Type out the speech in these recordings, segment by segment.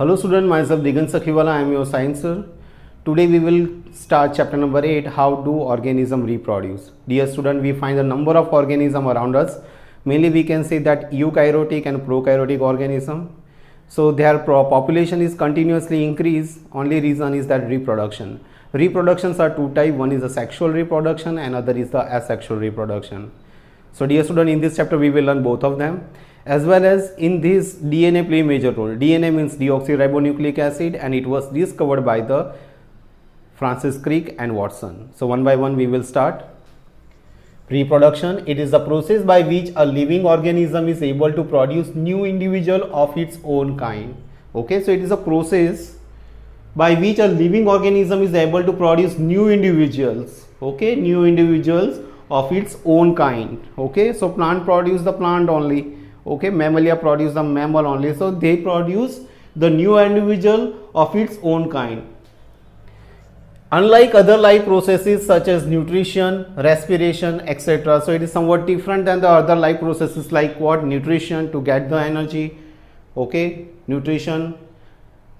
Hello student, myself Digan Sakhiwala, I am your science sir. Today we will start chapter number 8, how do organism reproduce. Dear student, we find a number of organism around us. Mainly we can say that eukaryotic and prokaryotic organism. So their population is continuously increased. Only reason is that reproduction. Reproductions are two types. One is the sexual reproduction and other is the asexual reproduction. So dear student, in this chapter we will learn both of them. As well as in this DNA play major role. DNA means deoxyribonucleic acid and it was discovered by the Francis Crick and Watson. So one by one we will start. Reproduction, it is the process by which a living organism is able to produce new individual of its own kind. Okay, so it is a process by which a living organism is able to produce new individuals. Okay, new individuals of its own kind. Okay, so plant produce the plant only. Okay, mammalia produce the mammal only, so they produce the new individual of its own kind. Unlike other life processes such as nutrition, respiration, etc., so it is somewhat different than the other life processes like what? Nutrition to get the energy, okay, nutrition,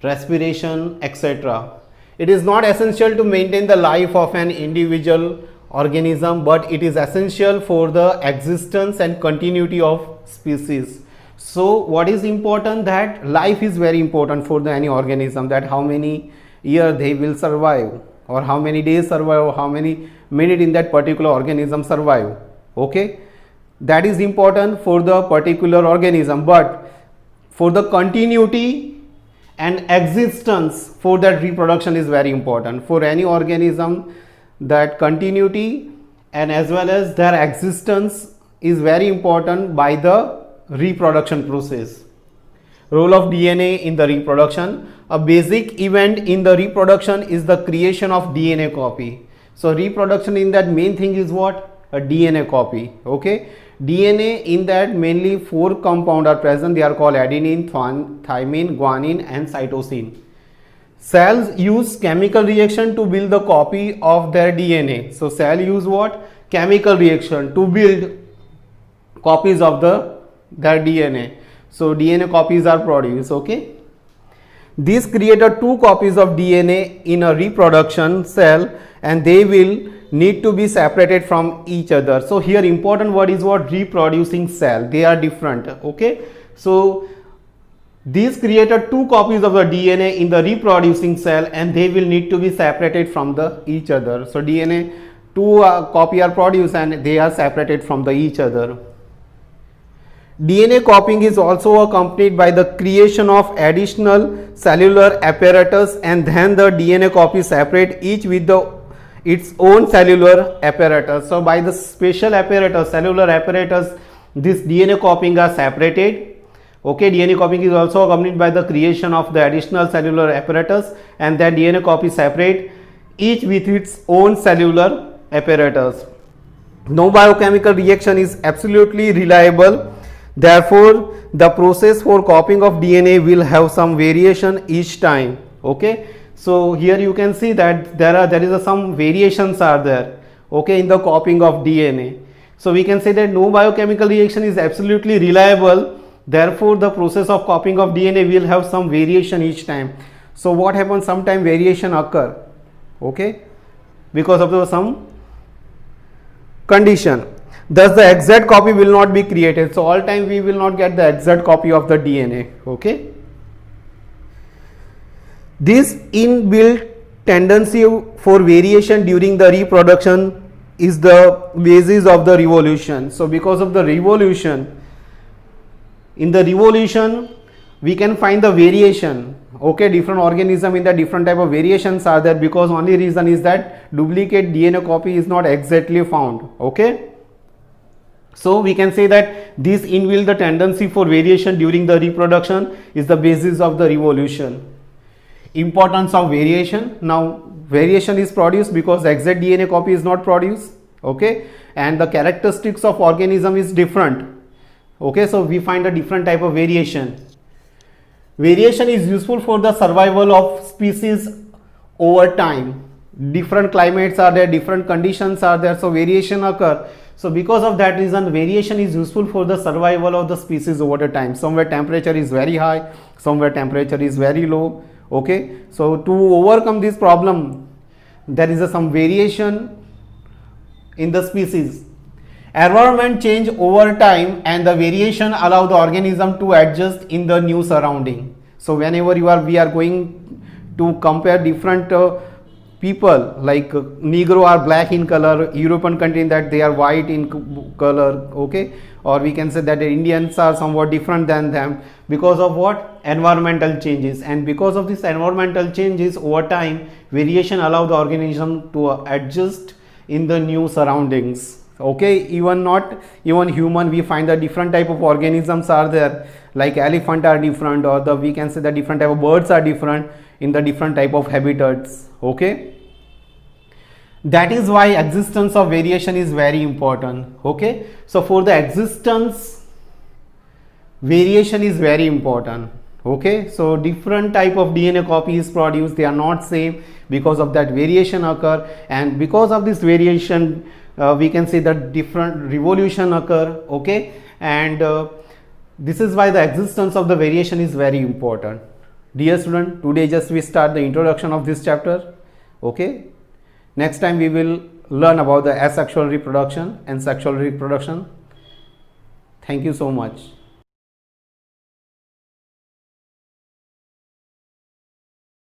respiration, etc. It is not essential to maintain the life of an individual organism, but it is essential for the existence and continuity of species. So what is important? That life is very important for any organism, that how many years they will survive, or how many days survive, or how many minutes in that particular organism survive. Okay, that is important for the particular organism, but for the continuity and existence, for that reproduction is very important for any organism. That continuity and as well as their existence is very important by the reproduction process. Role of DNA in the reproduction. A basic event in the reproduction is the creation of DNA copy. So reproduction in that main thing is what? A DNA copy. Okay, DNA in that mainly 4 compounds are present. They are called adenine, thymine, guanine and cytosine. Cells use chemical reaction to build the copy of their DNA. So cell use what? Chemical reaction to build copies of their DNA. So DNA copies are produced. Okay, these create 2 copies of DNA in a reproduction cell and they will need to be separated from each other. So here important word is what? Reproducing cell. They are different. Okay, so these created 2 copies of the DNA in the reproducing cell and they will need to be separated from each other. So DNA 2 copy are produced and they are separated from each other. DNA copying is also accompanied by the creation of additional cellular apparatus and then the DNA copy separate each with its own cellular apparatus. So by the special apparatus, cellular apparatus, this DNA copying are separated. Okay, DNA copying is also accompanied by the creation of the additional cellular apparatus and then DNA copy separate each with its own cellular apparatus. No biochemical reaction is absolutely reliable. Therefore, the process for copying of DNA will have some variation each time. Okay, so here you can see that there is some variations are there. Okay, in the copying of DNA. So we can say that no biochemical reaction is absolutely reliable. Therefore, the process of copying of DNA will have some variation each time. So what happens? Sometime variation occur. Okay, because of some condition. Thus the exact copy will not be created. So all time we will not get the exact copy of the DNA. Okay, this inbuilt tendency for variation during the reproduction is the basis of the revolution. So because of the revolution, in the revolution we can find the variation. Okay, different organism in the different type of variations are there, because only reason is that duplicate DNA copy is not exactly found. Okay, so we can say that this inbuilt the tendency for variation during the reproduction is the basis of the revolution. Importance of variation. Now variation is produced because exact DNA copy is not produced. Okay, and the characteristics of organism is different. Okay, so we find a different type of variation. Variation is useful for the survival of species over time. Different climates are there, different conditions are there, so variation occur. So because of that reason, variation is useful for the survival of the species over the time. Somewhere temperature is very high, somewhere temperature is very low. Okay, so to overcome this problem, there is some variation in the species. Environment change over time, and the variation allow the organism to adjust in the new surrounding. So whenever we are going to compare different people, like Negro are black in color, European country that they are white in color, okay, or we can say that the Indians are somewhat different than them because of what? Environmental changes. And because of this environmental changes over time, variation allow the organism to adjust in the new surroundings. Okay, even human, we find that different type of organisms are there, like elephant are different, or we can say that different type of birds are different in the different type of habitats. Okay, that is why existence of variation is very important. Okay, so for the existence, variation is very important. Okay, so different type of DNA copy is produced, they are not same, because of that variation occur, and because of this variation we can say that different revolution occur. Okay, and this is why the existence of the variation is very important. Dear student, today just we start the introduction of this chapter. Okay, next time we will learn about the asexual reproduction and sexual reproduction. Thank you so much.